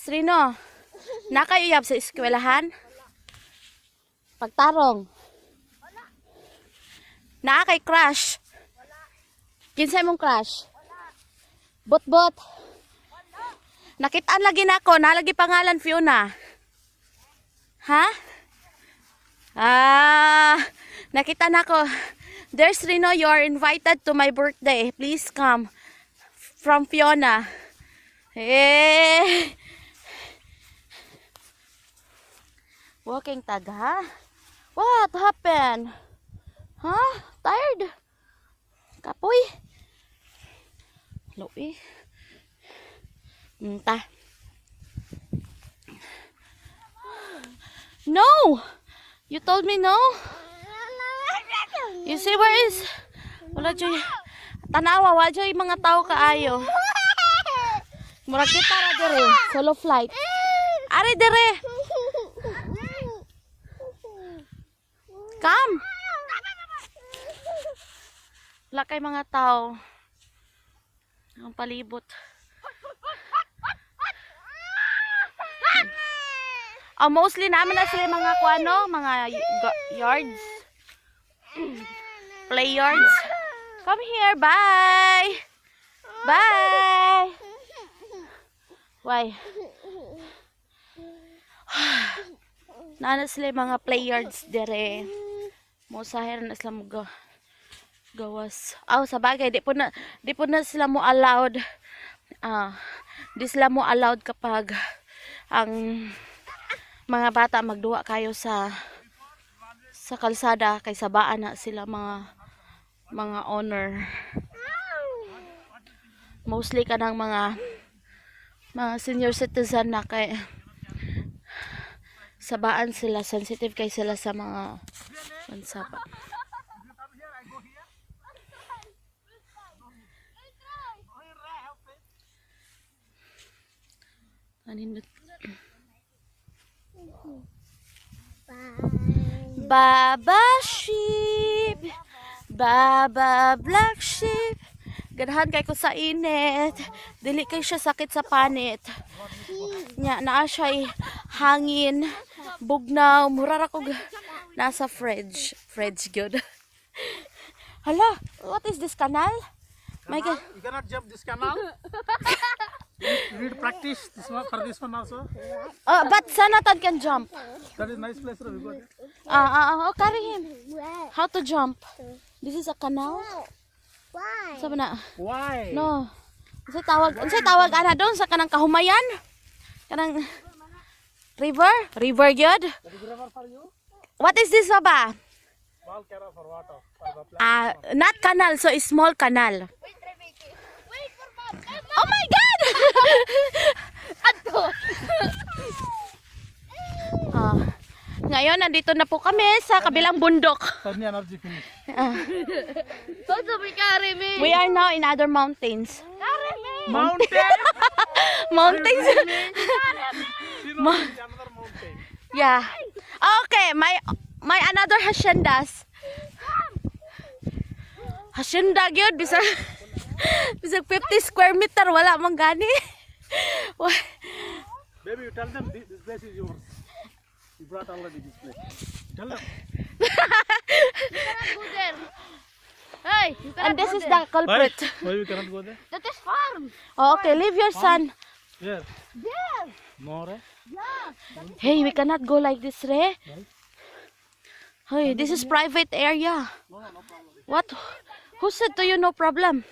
Rino, nakayuyab sa eskwelahan? Pagtarong. Naa kay crush. Kinsay mong crush? Bot-bot. Nakitaan lagi na ako, nalagi pangalan Fiona. Ha? Nakita na ako. There's Rino, you are invited to my birthday. Please come. From Fiona. Eh. Walking tag, ha? What happened? Huh? Tired? Kapoy? Loe. Ta. No! You told me no? You see where is? Wala dyan. Tanawa, wala dyan yung mga tao kaayo. Murag kita ra dire. Solo flight. Ari dire. Come. Wala kay mga tao. Ang palibot. Mostly namin na sila mga kuano, mga yards. Play yards. Come here, bye. Bye. Why? Nana sila mga play yards dire. Mo sahir na sila mo gawas. Sa bagay, di po na sila mo allowed. Di sila mo allowed kapag ang mga bata magduwa kayo sa kalsada kay sabaan na sila mga owner. Mostly kanang mga senior citizen na kay sabaan sila, sensitive kay sila sa mga mansapa. Baba sheep, Baba black sheep. Ganahan kay ko sa init. Dili kay siya sakit sa panit. Nya naa siya hangin, bugnaw, murara ko nasa fridge good. Hala, what is this canal? My God. You cannot jump this canal. You need to practice this one for this one also. But Sanatan can jump. That is nice place to go. Carry him. How to jump? This is a canal. Why? Sabi na. Why? No. Unsay tawag ana doon sa kanang kahumayan? Kanang river? River gyud? That is river for you. What is this, Baba? Small canal for water. For the plant. Not canal, so a small canal. Wait for mom. Oh my God! Ngayon, nandito na po kami sa kabilang bundok. Suddenly energy finish. So we carry me. We are now in other mountains. Carry me. Mountain. Mountains? You know, another mountain. Yeah. Okay, my another haciendas. Hacienda gyud bisag 50 square meter wala man gani. Baby, you tell them this place is yours. You brought already this place. Tell them. You cannot go there. Hey, you cannot And this go is there. the culprit. Why we cannot go there? That is farm. Okay, leave your son. Where? There. More. Yeah. Hey, we cannot go like this, Re. Hey, this is private area. No problem. What? Who said to you no problem?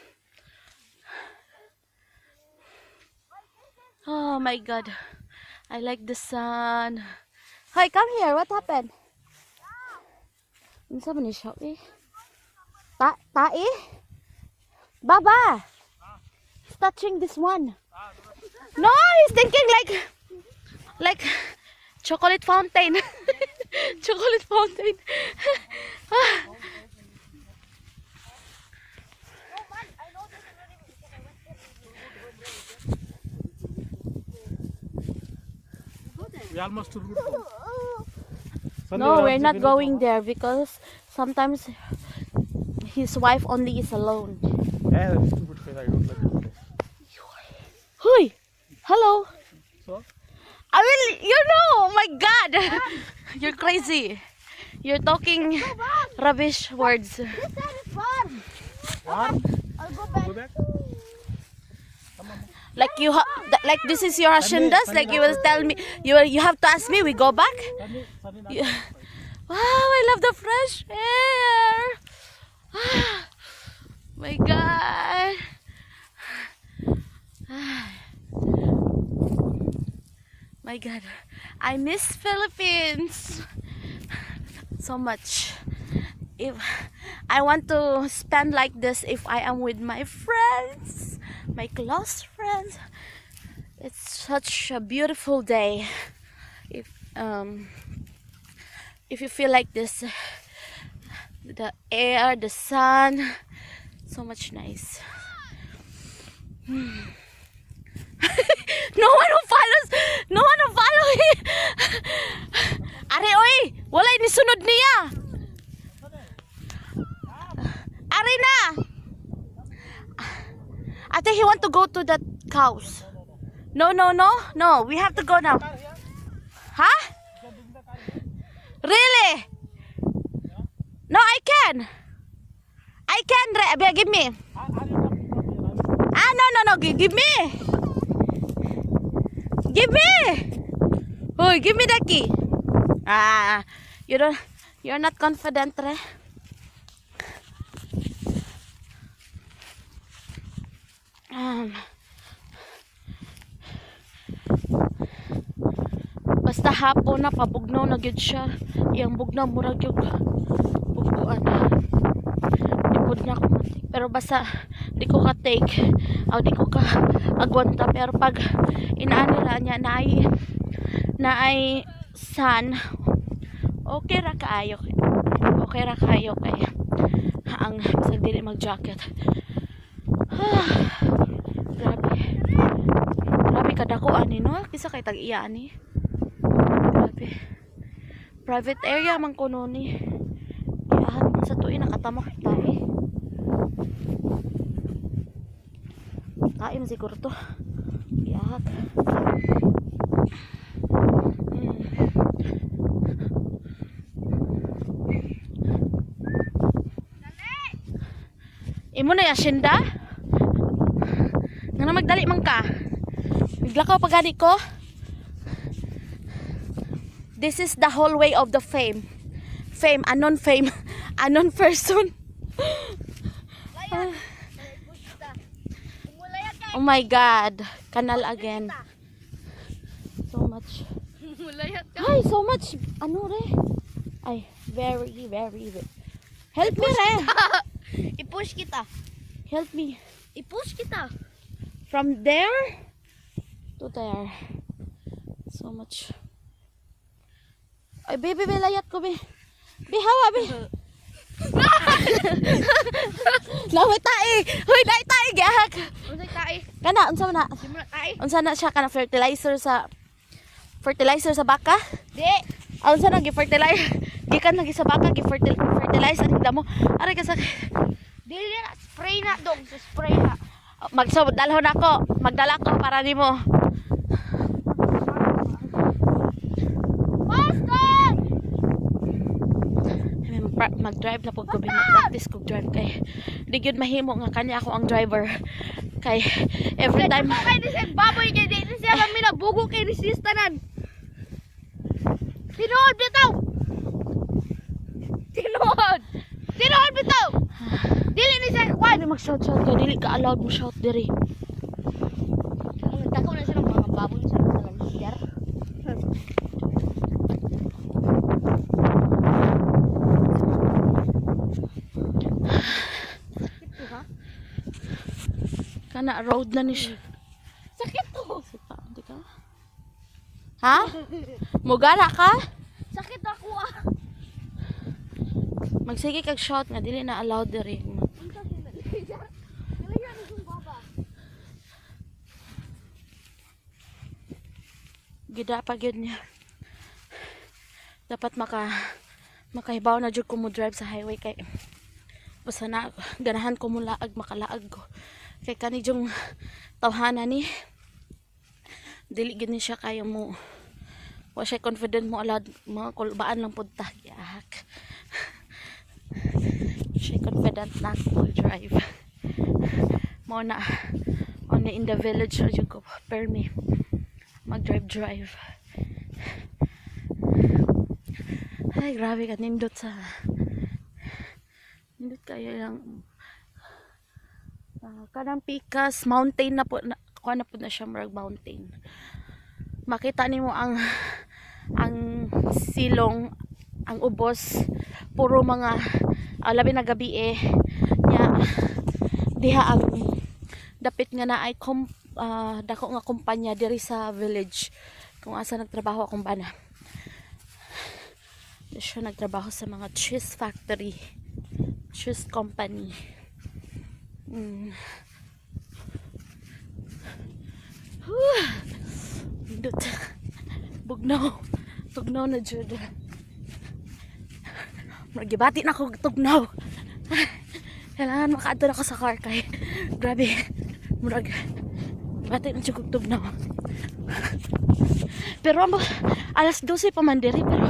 Oh my God. I like the sun. Hey, come here. What happened? Unsa man ni siya eh? Tai? Baba! He's touching this one. No, he's thinking like chocolate fountain. Chocolate fountain. We almost to route. No, we're not going there because sometimes his wife only is alone. Yeah, that's stupid face. I don't like it. Hoy! Hello! So? I will, you know, oh my God. You're crazy. You're talking rubbish words. This side is warm. Warm. I'll go back. Go back. Like like this is your agendas. Like you will tell me, you have to ask me. We go back. Yeah. Wow, I love the fresh air. My God. My God, I miss Philippines so much. If I want to spend like this, if I am with my friends, my close friends, it's such a beautiful day. If you feel like this, the air, the sun, so much nice. No one who follows, no one who follow him. Are oy, walay ni sunod niya. Are na. Ate, he want to go to the cows. No, we have to go now. Huh? Really? No, I can. Give me. Ah, no, give me. Give me. Oh, give me the key. Ah, you're not confident, re? Basta hapon na pabugnaw na gyud siya. Iyang bugnaw murag yung buguan. Di pud na ako matik. Pero basta di ko ka take. O di ko ka agwanta. Pero pag inaani ra niya naay sun, okay ra kaayo. Okay ra kaayo kay ang bisag dili mag jacket. Grabe kadako ani no. Kisa kay tag-iya ani. Grabe. Private area man kuno ni. Iyahan man sa tuig nakatamak tayo. Kain siguro to. Iyahat. Imo na yasinda? Nga na magdali man ka. Naglakaw pa gani ko. This is the hallway of the fame. Fame, unknown person. Oh my God. Kanal again. So much. Ay, so much. Ano re? Ay, very. Help me re. I-push kita. Help me. I-push kita. From there to there. So much. Ay, baby, layat ko, be. Be, hawa, be. Laway tae. Hoy, dai tae, gihak. Unsay tae? Kana, unsa na? Di mo na tae? Unsa na siya kana fertilizer sa baka? Di. Unsa na gi-fertilize? Gikan lagi sa baka, gi-fertilize aning damo. Aray ka sa Dili na spray na dog, sa spray na. dalhon ako. Magdala ko para nimo. Boston! Mag-drive na pag gabi, mag-practice kog drive kay di gyud mahimo nga kanya ako ang driver kay every time Kay ni seg baboy kay di siya lang minabugo kay ni sis tanan. Tinuod bitaw. Tinuod bitaw. Dili ni siya kwan. Dili mag-shout kay dili ka allowed mo shout diri. Dako na siya ng mga baboy sa lugar. Kana road na ni siya. Sakit to. Di ka? Ha? Mugala ka? Sakit ako ah. Magsige kag shout nga dili na allowed diri. Gida pa gyud niya. Dapat makahibaw na jud ko mo drive sa highway kay basta na ganahan ko mo laag makalaag ko. Kay kani jung tawhana ni dili gid ni siya kaya mo Wa siya confident mo alad mga kulbaan lang punta. Yak. Siya confident na ako mag-drive. Mo na only in the village or ko permi mag-drive. Ay, grabe ka nindot kayo lang. Kanang pikas mountain na po kuha na po na siya marag mountain. Makita nimo ang silong, ang ubos, puro mga labi na gabi nya diha ang dapit nga na ay dako nga kumpanya diri sa village kung asa nagtrabaho akong bana. Siya nagtrabaho sa mga cheese factory, cheese company. Indot. Tugnaw na jud. Magibati na ako tugnaw. Kailangan makaadto na ako sa car kay grabe. Murag bati na jud tugnaw. Pero alas 12 pa man diri pero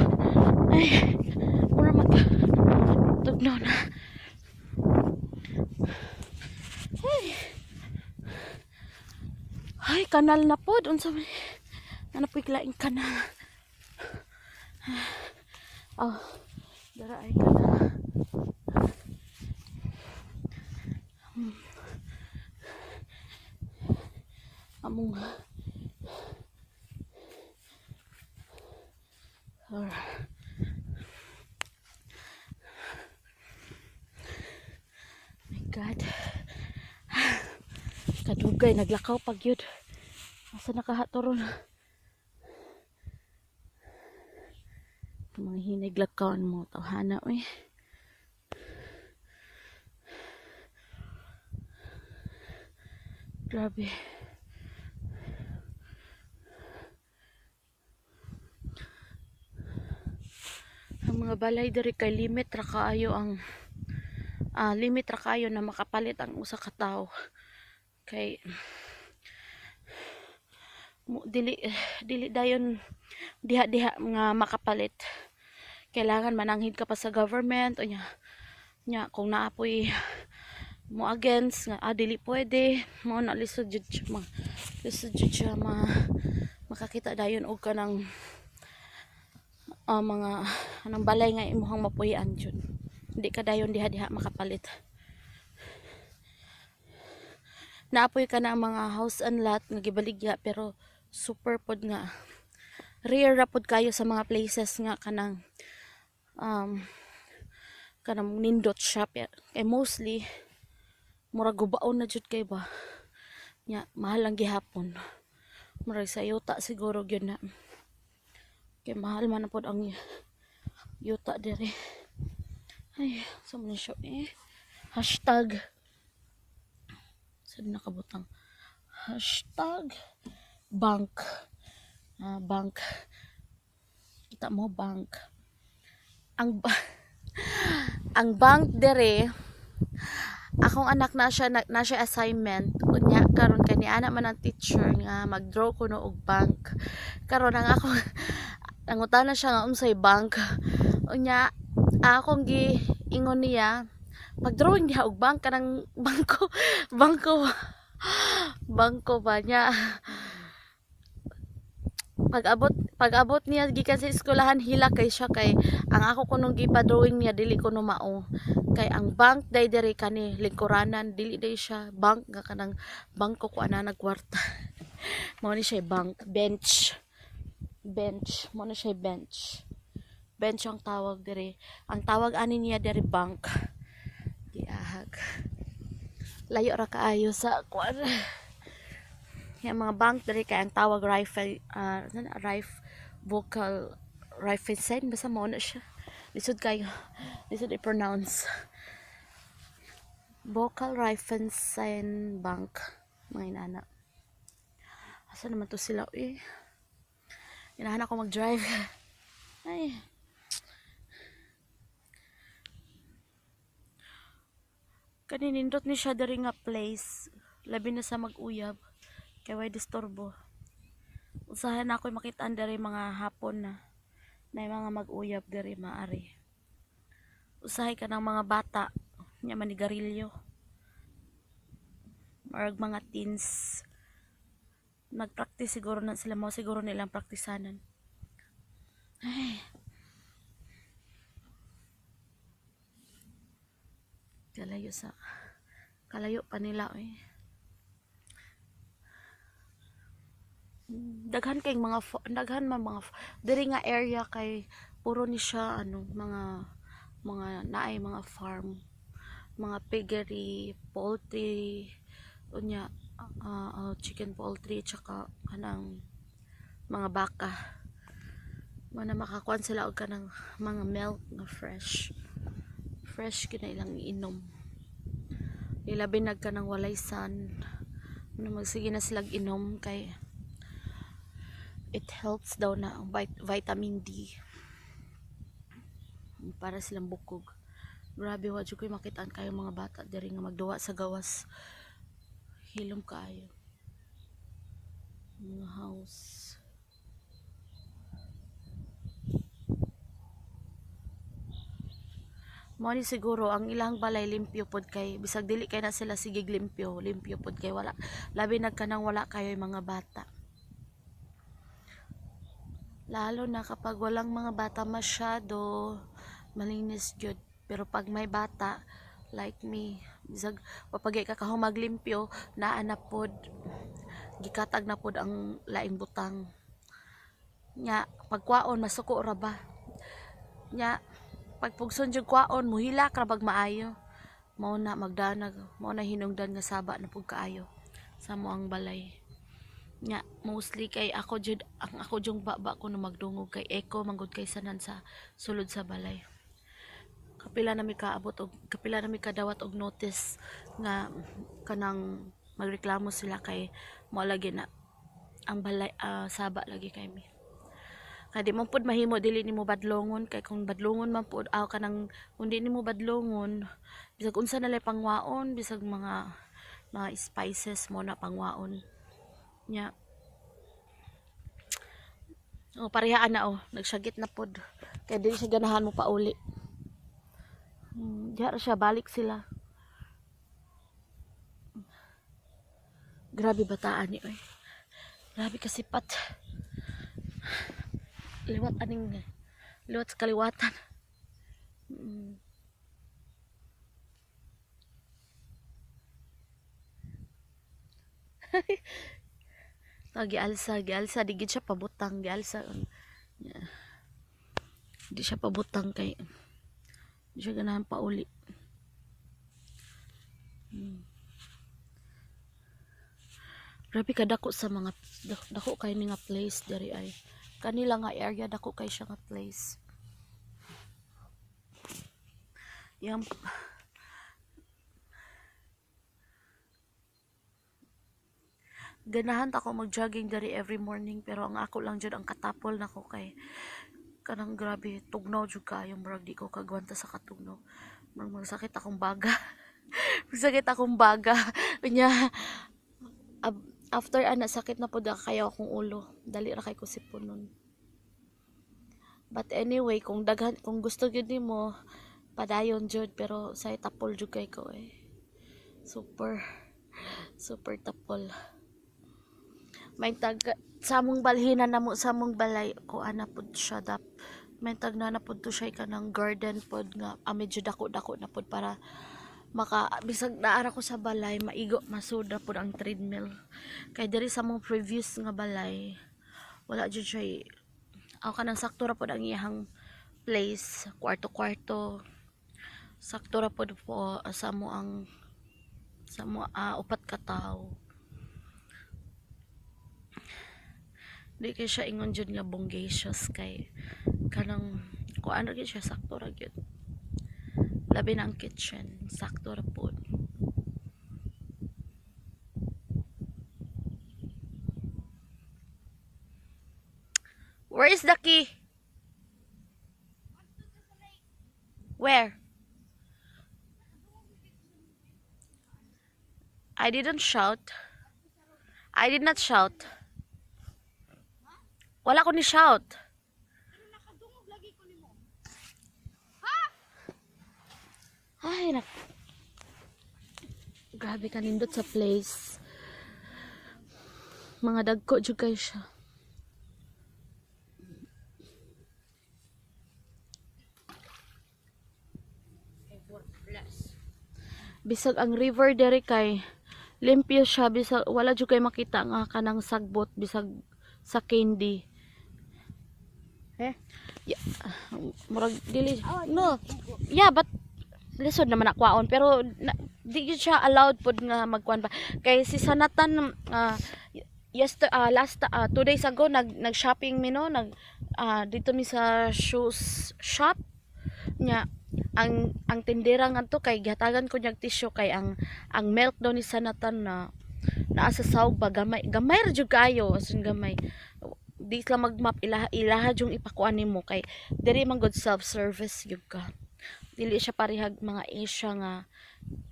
ay mura mag tugnaw na. Ay, kanal na po. Unsa man. Ano po iklaing kanal. Oh, dara ay kanal. Among my God. Kadugay, naglakaw pag yun. Asa nakahatoron. Mga hiniglakawan mo. Tawhana, uy. Grabe. Ang mga balay diri kay limit ra kaayo ang limit ra kaayo na makapalit ang usa ka tawo. Kay dili dayon diha nga makapalit. Kailangan mananghid ka pa sa government o nya kung naapoy mo against nga dili pwede mo na lisod jud siya makakita dayon og kanang mga anong balay nga imuhang mapuy-an jud. Hindi ka dayon diha makapalit. Naapoy ka na ang mga house and lot nga gibaligya pero super pod nga rare ra pod kayo sa mga places nga kanang nindot shop kay mostly murag gubaon na jud kay ba nya mahal lang gihapon murag sa yuta siguro gyud na kay mahal man pod ang yuta dire. Ay sa man siya hashtag saan nakabutang hashtag bank bank kita mo bank ang bank dere akong anak na siya assignment unya karon kani ana man ang teacher nga mag-draw kuno og bank karon ang ako nangutana siya nga unsay bank unya akong giingon niya pag-drawing diha og bank kanang bangko ba niya pag-abot niya gikan sa eskwelahan hila kay siya kay ang ako kunong gipa-drawing niya dili ko no mao kay ang bank day diri kani lingkuranan dili day siya bank nga kanang bangko ko ana nagkwarta mao ni siya bank bench mo na siya bench ang tawag diri ang tawag ani niya diri bank giahag layo ra kaayo sa kwan yung mga bank diri kay ang tawag vocal rifle sign basta mo na siya lisod i-pronounce vocal rifle sign bank mga inana asa naman to sila inahan ako mag-drive ay kaninindot ni siya dari nga place labi na sa mag-uyab kay way disturbo Usahan ako makitaan diri mga hapon na mga mag-uyab diri maari. Usahay ka ng mga bata nya manigarilyo. Marag mga teens. Nag-practice siguro na sila mo siguro nilang praktisanan. Ay. Kalayo pa nila eh. Daghan kay daghan man mga diri nga area kay puro ni siya mga naay mga farm, mga piggery, poultry, unya chicken poultry tsaka kanang mga baka. Mana makakuan sila og kanang mga milk nga fresh. Fresh kina ilang inom. Ilabi nagkanang walay sun. Magsige na sila inom kay it helps daw na ang vitamin D para silang bukog. Grabe wa jud koy makitaan kayo mga bata diri nga magduwa sa gawas. Hilom kaayo. Mga house. Mo ni siguro ang ilang balay limpyo pod kay bisag dili kay na sila sigig limpyo pod kay wala labi nagkanang wala kayo mga bata. Lalo na kapag walang mga bata masyado, malinis jud. Pero pag may bata, like me, bisag papagay ka kahong maglimpyo, naa na pod, gikatag na pod ang laing butang. Nya, pagkwaon, masuko ra ba? Nya, pagpugson jud kwaon, muhila ka pag maayo. Mao na magdanag, mao na hinungdan nga saba na pug kaayo sa moang balay. Nya mostly kay ako jud ang ako jung baba ko na magdungog kay eco manggod kay sanan sa sulod sa balay. Kapila na mi kaabot og kapila na mi kadawat og notice nga kanang magreklamo sila kay mo lagi na ang balay saba lagi kay mi. Kay di man pud mahimo dili nimo badlongon kay kung badlongon man pud kanang kung di nimo badlongon bisag unsa na lay pangwaon bisag mga spices mo na pangwaon. Nya parehaan na nagsagit na pod kaya di siya ganahan mo pa uli. Diya siya balik sila. Grabe bataan ni oy. Grabe kasipat. Liwat sa kaliwatan. Gialsa di gid siya pabutang gialsa di siya pabutang kay di siya ganahan pa uli. Grabe ka dako sa mga dako kay ni nga place diri ay kanila nga area dako kay siya nga place. Yang ganahan ta ko mag-jogging dari every morning pero ang ako lang jud ang katapol nako kay kanang grabe tugnaw jud kayo murag di ko kagwanta sa katugnaw. Murag magsakit akong baga. Magsakit akong baga. Nya after sakit na pud kayo akong ulo. Dali ra kay ko sipunon. But anyway, kung gusto gyud nimo padayon jud pero say tapol jud kay ko eh. Super tapol. May tag sa among balhinan namo sa among balay ko ana pud siya may tag na pud to siya kanang garden pod nga medyo dako-dako na pud para bisag naara ko sa balay maigo masud na pud ang treadmill kay diri sa among previous nga balay wala jud siya kanang sakto ra pud ang iyang place kwarto sakto ra pud po sa mo upat ka tawo. Di kay siya ingon jud nga bongacious kay kanang kuan ra gyud siya sakto ra gyud. Labi na ang kitchen, sakto ra pod. Where is the key? Where? I didn't shout. I did not shout. Wala ko ni shout. Ay, nak. Grabe ka nindot sa place. Mga dagko jud kay siya. Bisag ang river dere kay limpyo siya, bisag wala jud kay makita nga kanang sagbot bisag sa candy. Yeah, murag dili no. Yeah, but lisod naman akwaon pero di gyud siya allowed pod nga magkuan ba. Kay si Sanatan last 2 days ago nag-shopping mi no, dito mi sa shoes shop nya. Ang tindera ngadto kay gihatagan ko niyag tissue kay ang milk daw ni Sanatan na naa sa sawg ba gamay ra jud kayo as in gamay. Di sila magmap ilaha jung ipakuan nimo kay diri man good self service gyud ka. Dili siya parehag mga Asia nga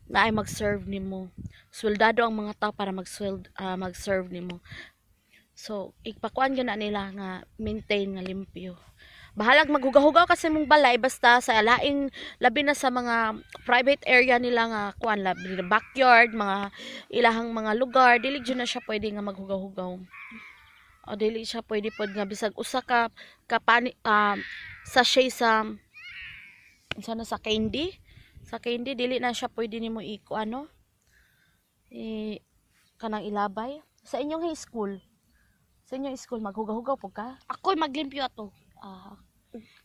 naay mag-serve nimo. Soldado ang mga tao para mag-serve nimo. So ipakuan gyud na nila nga maintain nga limpyo. Bahalag maghugaw-hugaw kasi mong balay basta sa laing labi na sa mga private area nila nga kuan labi backyard, mga ilahang mga lugar, dili gyud na siya pwede nga maghugaw-hugaw. O dili siya pwede pod nga bisag usa ka sachet sa sana sa candy. Sa candy dili na siya pwede nimo ano? Kanang ilabay sa inyong high school. Sa inyong school maghugaw-hugaw po ka? Ako'y maglimpyo ato.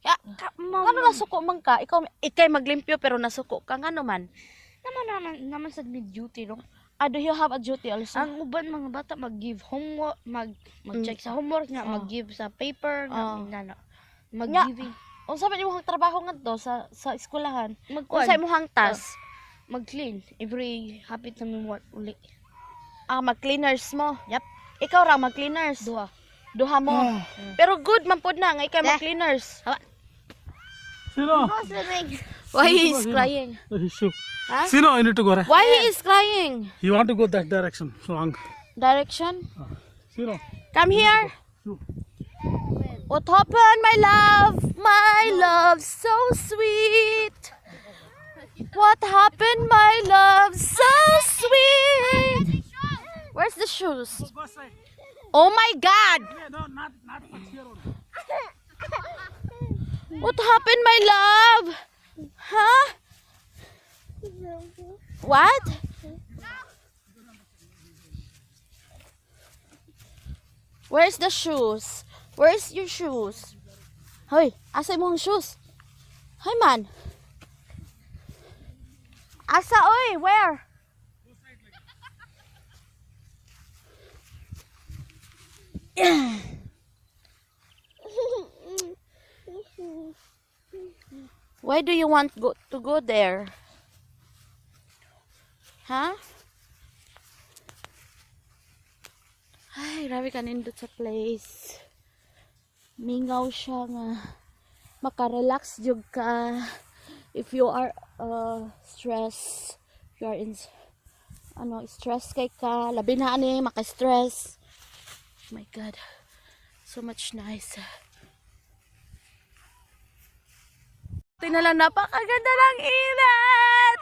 Ya, ano nasuko man ka? Ikay maglimpyo pero nasuko ka ngano man? Naman sa mid-duty no. Do you have a duty also? Ang uban mga bata mag-give homework, mag-check sa homework nga, mag-give sa paper nga mag-giving. Unsa man imong trabaho ngadto sa eskwelahan? Magkuan. Unsa imong task? Mag-clean every hapit na mo work uli. Mag-cleaners mo. Yep. Ikaw ra mag-cleaners. Duha mo. Pero good man pod na nga ikay mag-cleaners. Sino? Why he is crying? Huh? Sino, I need to go. Why he is crying? You want to go that direction. So, Direction? Sino? Come here. What happened, my love? My love, so sweet. What happened, my love? So sweet. Where's the shoes? Oh my God! No, not here. What happened, my love? Huh? What? Where's the shoes? Where's your shoes? Hoy, asa imong shoes? Hoy man. Asa oy, where? Why do you want to go there? Huh? Ay, grabe ka nindot sa place. Mingaw siya nga. Makarelax jud ka. If you are stress, you are in stress kay ka. Labi na ani maka-stress. Oh my God. So much nice. Tingnan lang, napakaganda ng init.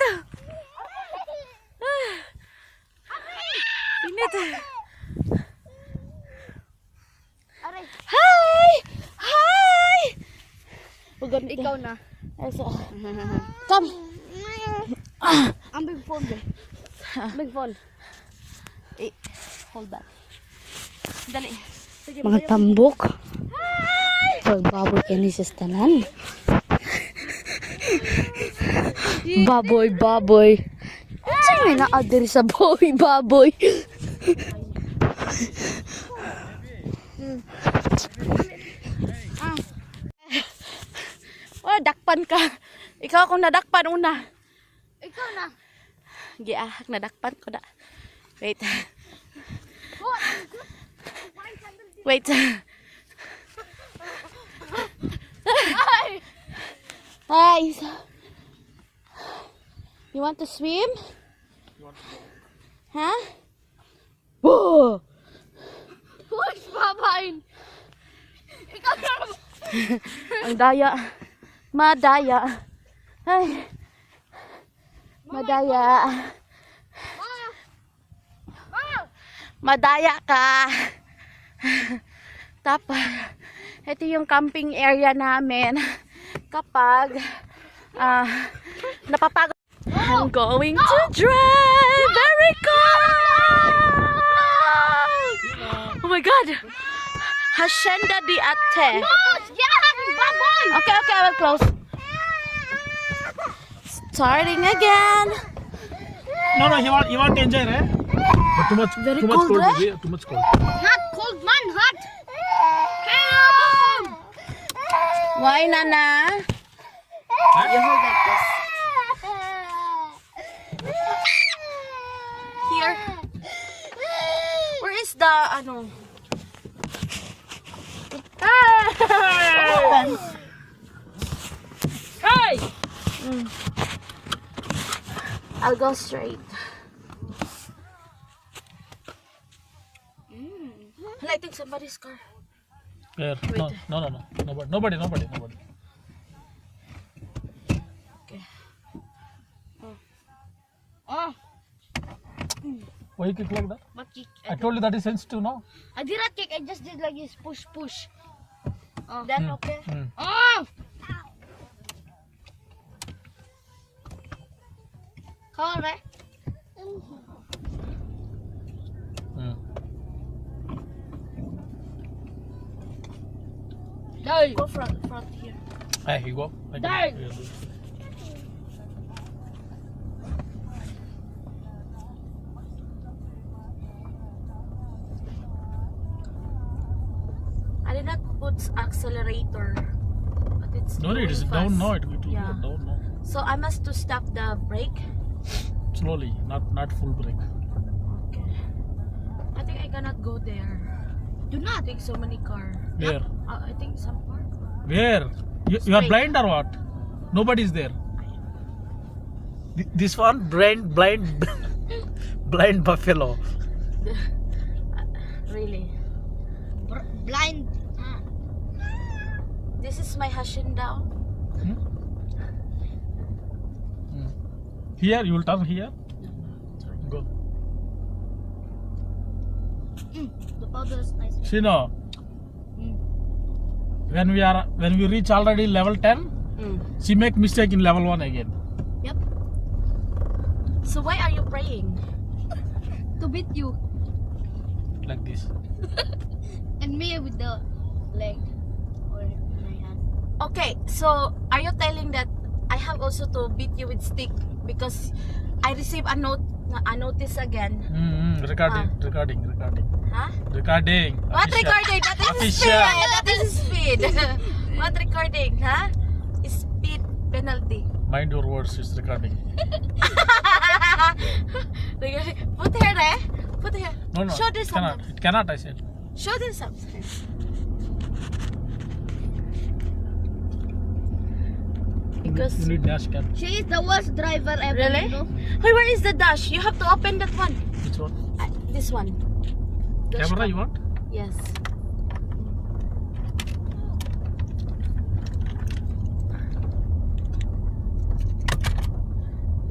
Init. Hi! Hi! Ikaw na. Come. Ang big phone be. Big phone. Hold that. Dali. Mga tambok. Pagbaboy ka ni sa tanan. Baboy. Saan may na-adder sa baboy? Dakpan ka. Ikaw akong nadakpan una. Ikaw na. Giahak, nadakpan ko na. Wait. Wait. Hi. You want to swim? Huh? Whoa! Who's babain? Ang daya. Madaya. Ay. Madaya. Madaya ka. Tapos, ito yung camping area namin. Kapag napapagod. I'm going to drive. Very cold. Oh my God. Hacienda di Ate. Okay, I will close. Starting again. No, you want to enjoy, right? But Very too much cold, cold. right? Baby, too much cold. Not cold, man, hot. Why, Nana? You hold like this. Here. Where is the, ano? Hey! I'll go straight. I think somebody's car. Where? No. Nobody. Okay. Oh, Why you kick like that? but kick. I told you that is sensitive, no? I did not kick. I just did like this, push. Oh, Then okay. oh. Come on, right? Dai. Go front here. Hey, you go. Dai. I did not put accelerator, but it's No, it is going down fast. now. It will go Yeah. down now. So I must to stop the brake. Slowly, not full brake. Okay. I think I cannot go there. Do I not. think so many car. Where? I think some park. Where? You are Straight. blind or what? Nobody is there. This one blind blind buffalo. Really. Blind. This is my hacienda. Here you will turn here. Go. The powder is nice. See now. When we reach already level 10, she make mistake in level 1 again. Yep. So why are you praying? To beat you. Like this. And me with the leg. Or my hand. Okay, so are you telling that I have also to beat you with stick because I receive a notice again? Recording. Huh? Recording. What Official. recording? That is Official. speed. That is speed. What recording? Huh? Speed penalty. Mind your words, it's recording. Put here, eh? Put here. No. Show this It cannot. something. It cannot, I said. Show this something. Because You need dash cam. She is the worst driver ever. Really? You know? Hey, where is the dash? You have to open that one. Which one? This one. Dash Camera cam. you want? Yes.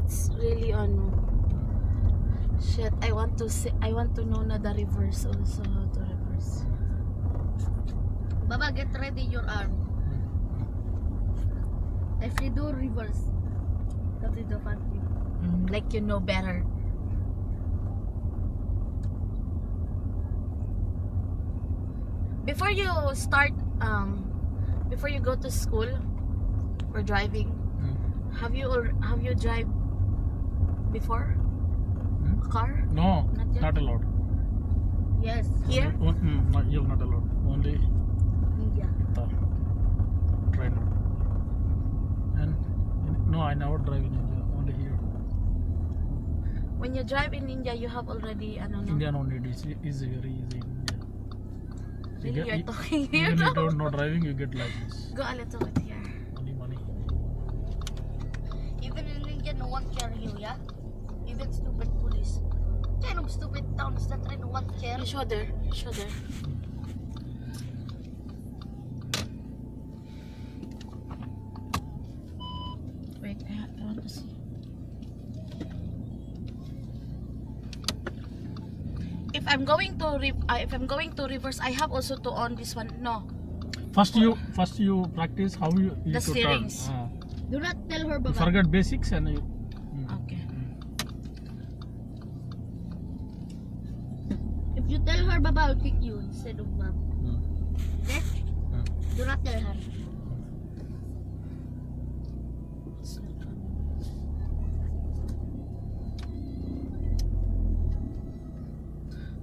It's really on. Shit, I want to know na the reverse also, how to reverse. Baba, get ready your arm. If you do reverse, that is the fun thing. Like you know better. Before you start, before you go to school or driving, have you drive before a car? No, Not yet? not allowed. Yes, Here? You're not allowed. Only India. train. And no, I never drive in India. Only here. When you drive in India, you have already, no? India no need. It's easy, very easy in India. Really, you're talking here Even now? you don't know driving, you get license. Go a little bit here. Only money. Even in India, no one care you, yeah? Even stupid police. What kind of stupid town is that? No one care. Your shoulder. Wait, I want to see. If I'm going to reverse, I have also to on this one. No, First you practice how you the to turn. steerings. Do not tell her, You Baba. forget basics and you. Okay. If you tell her, Baba, I'll kick you instead of Mom. Okay? Do not tell her.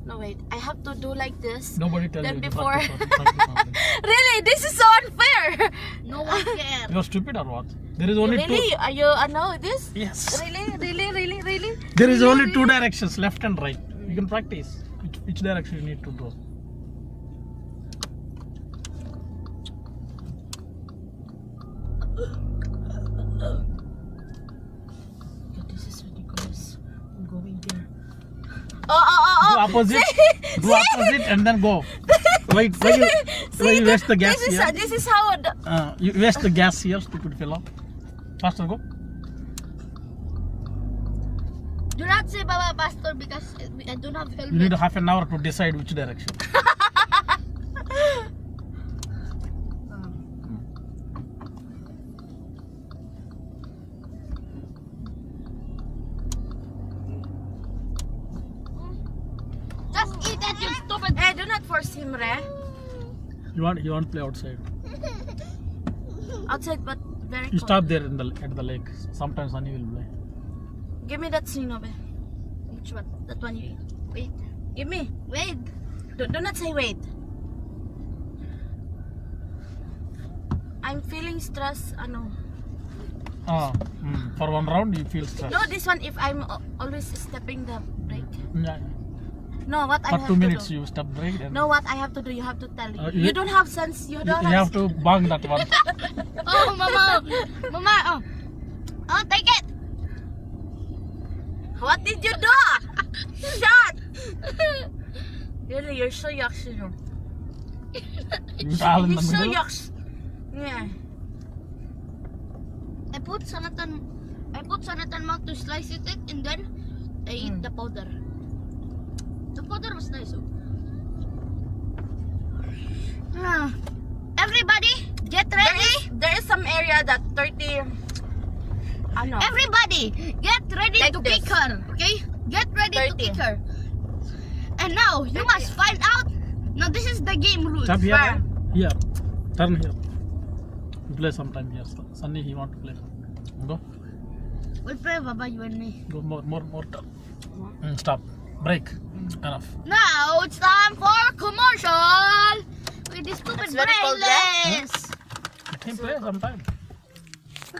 No, wait. I have to do like this. Nobody tell Then you. to before- practice something. Really, this is so unfair. No one cares. You're stupid or what? There is only Really? two. Are you? I know this. Yes. Really? There is only two directions, left and right. You can practice which direction you need to go. God, this is ridiculous. I'm going there. Do Oh. opposite. Do opposite and then go. Wait, why you waste the gas here? This is how. The, You waste the gas here, stupid fellow. Faster go. Do not say Baba Pastor because I don't have helmet. You need half an hour to decide which direction. Just eat it, you stupid. hey, do not force him, Re. You want to play outside. Outside, but very You cold. stop there at the lake. Sometimes Sunny will play. Give me that sino, be. Which one? That one you eat. Wait. Give me. Wait. Do not say wait. I'm feeling stress. Ano? For one round you feel stressed. No, this one if I'm always stepping the brake. Yeah. No, what I For have 2 to minutes do. you step break. And No, what I have to do, you have to tell. you- You don't have sense. You you don't have to bang that one. Oh, Mama. Mama, oh. Oh, take it. What did you do? Shut! Really, you're so yucks, you know. You towel in the He's so middle. yucks. Yeah. I put sanatan milk to slice it and then I eat the powder. The powder was nice. Everybody, get ready. There is some area that 30. Ano? Everybody, get ready Like to this. kick her. Okay? Get ready to 30. kick her. And now you must find out. Now this is the game rules. Stop here. Where? Here. Turn here. You play sometime here. Sunny he want to play. Go. We'll play, Baba, you and me. Go more turn. Stop. Break. Enough. Now it's time for commercial. With this stupid It's very cold, brainless. Let him play sometime.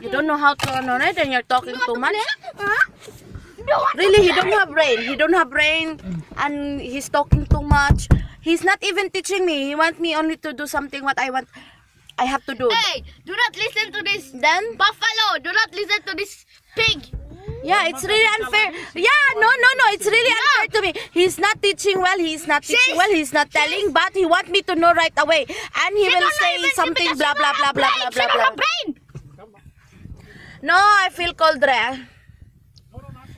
You don't know how to ano, right? And you're talking too much. Really, he don't have brain. He don't have brain, and he's talking too much. He's not even teaching me. He wants me only to do something what I want. I have to do. Hey, do not listen to this Then, buffalo. Do not listen to this pig. yeah, it's really unfair. Yeah, no, it's really unfair to me. He's not teaching well. He's not teaching well. He's not telling, but he wants me to know right away, and he will say something blah blah blah blah blah blah blah. Brain. No, I feel cold, Re.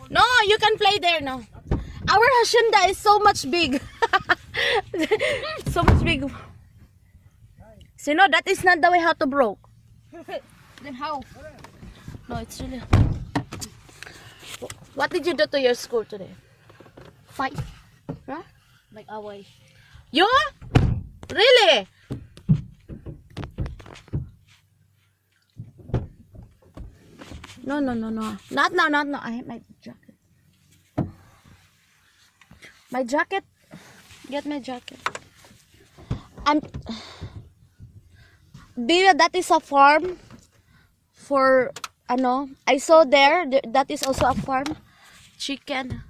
No, you can play there now. Our hacienda is so much big. So much big. So no, that is not the way how to broke. Then how? No, it's really. What did you do to your school today? Fight. Huh? Like away. You? Really? No. Not now. I have my jacket. My jacket. Get my jacket. Baby, that is a farm for ano. I saw there. That is also a farm. Chicken.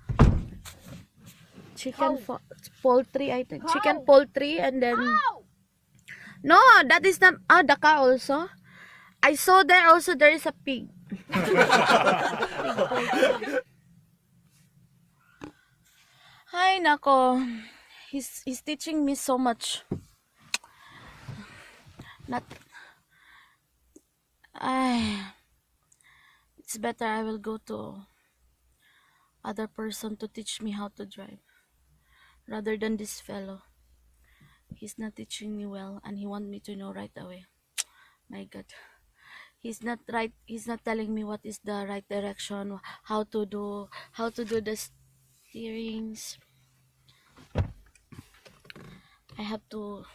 Poultry, I think. Chicken poultry, and then. No, that is not. The cow also. I saw there also there is a pig. Ay, nako. He's teaching me so much. Not. Ay. it's better I will go to other person to teach me how to drive rather than this fellow. He's not teaching me well and he want me to know right away. My God. He's not right. He's not telling me what is the right direction, how to do the steerings. I have to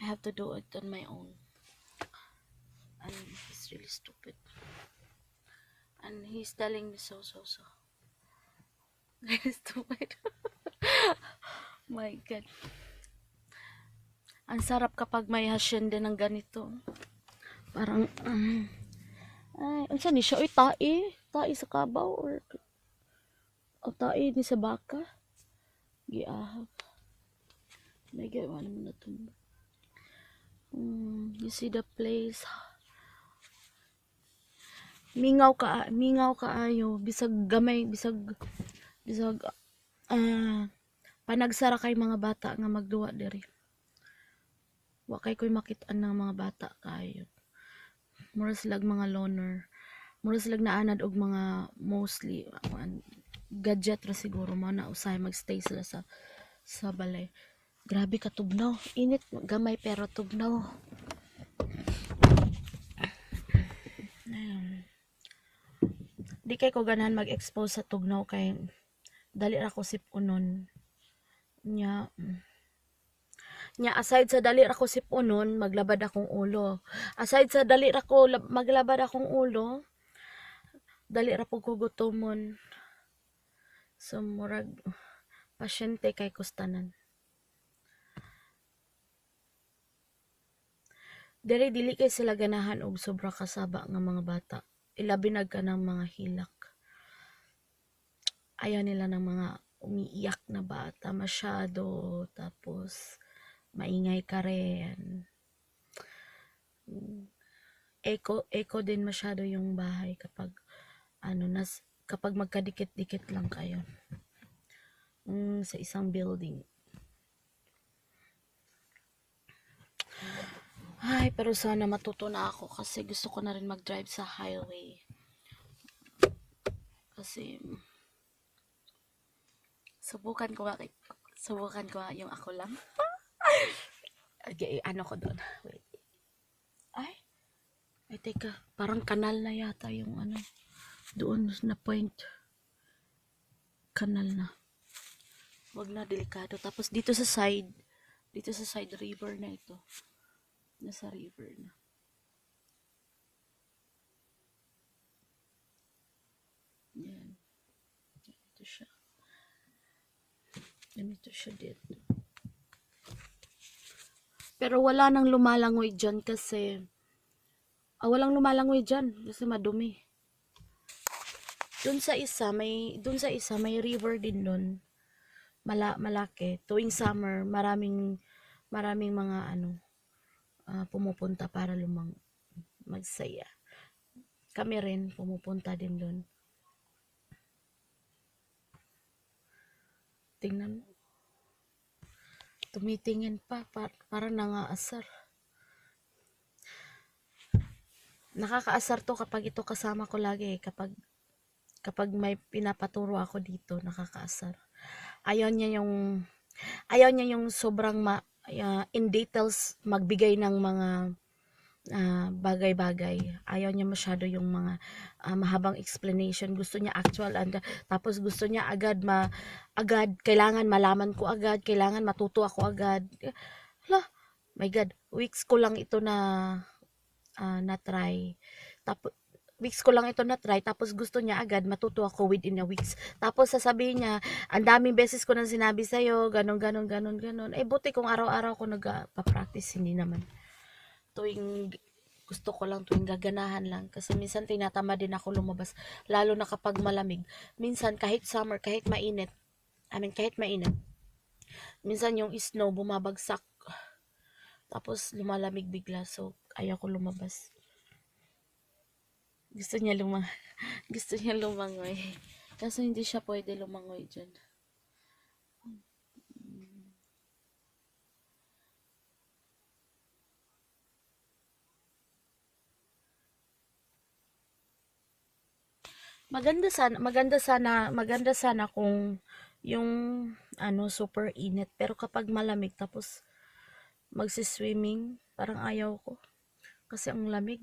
I have to do it on my own. And he's really stupid. And he's telling me so. Very stupid. My God. Ang sarap kapag may hacienda ng ganito. Parang, ay, unsa ni siya? Uy, tae sa kabaw or tae ni sa baka. Giahag. May gawa naman na ito. You see the place. Mingaw kaayo. Bisag gamay, bisag, panagsara kay mga bata nga magduwa diri. Wa kay ko'y makitaan ng mga bata kayo. Mura silag mga loner. Mura silag naanad og mga mostly gadget ra siguro mo na usay magstay sila sa balay. Grabe ka tubnaw. Init gamay pero tubnaw. Ayun. Di kay ko ganahan mag-expose sa tugnaw kay dali ra ko sipunon. Nya aside sa dali ra ko sipunon, maglabad akong ulo. Aside sa dali ra ko maglabad akong ulo, dali ra pug gutomon. So murag pasyente kay kustanan. Dili kay sila ganahan og sobra kasaba nga mga bata. Ilabi na ka ng mga hilak. Ayaw nila ng mga umiiyak na bata masyado. Tapos, maingay ka rin. Eco din masyado yung bahay kapag, kapag magkadikit-dikit lang kayo. Sa isang building. Ay, pero sana matuto na ako kasi gusto ko na rin mag-drive sa highway. Kasi, subukan ko nga yung ako lang. Okay, ano ko doon? Wait. Ay, teka, parang kanal na yata yung doon na point. Kanal na. Wag na, delikado. Tapos dito sa side river na ito. Nasa river na. Yan. Ganito siya dito. Pero wala nang lumalangoy dyan kasi walang lumalangoy dyan kasi madumi. Doon sa isa may river din doon. Malaki. Tuwing summer, maraming mga pumupunta para magsaya. Kami rin pumupunta din doon. Tingnan mo. Tumitingin pa para nangaasar. Nakakaasar to kapag ito kasama ko lagi. Kapag may pinapaturo ako dito, nakakaasar. Ayaw niya yung sobrang in details magbigay ng mga bagay-bagay. Ayaw niya masyado yung mga mahabang explanation. Gusto niya actual tapos gusto niya agad kailangan malaman ko agad, kailangan matuto ako agad. My God, weeks ko lang ito na try. Tapos gusto niya agad matuto ako within a weeks. Tapos sasabihin niya, ang daming beses ko nang sinabi sa'yo, ganon. Buti kung araw-araw ko nagpa-practice, hindi naman. Gusto ko lang tuwing gaganahan lang. Kasi minsan tinatama din ako lumabas. Lalo na kapag malamig. Minsan kahit summer, kahit mainit. Minsan yung snow bumabagsak. Tapos lumalamig bigla. So ayaw ko lumabas. Gusto niya lumangoy. Kaso hindi siya pwede lumangoy dyan. maganda sana kung yung ano super init, pero kapag malamig tapos magsi-swimming, parang ayaw ko. Kasi ang lamig.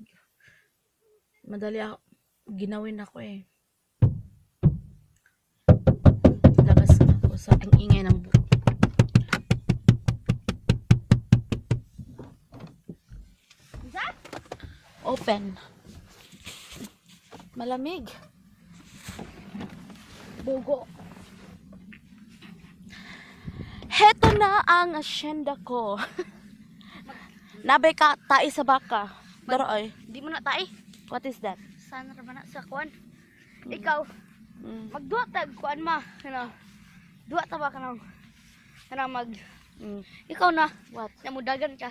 Madali ako, ginawin ako eh. Labas ako sa ang ingay ng buko. Open. Malamig. Bugo. Heto na ang asyenda ko. Nabay ka tae sa baka. Daro ay. Di mo na tayo. What is that? Sana ra ba na sa kuan? Ikaw, Mm. magduwa tag kuan ma. Ano? Duwa ta ba kanang mag Mm. ikaw na What? namudagan ka.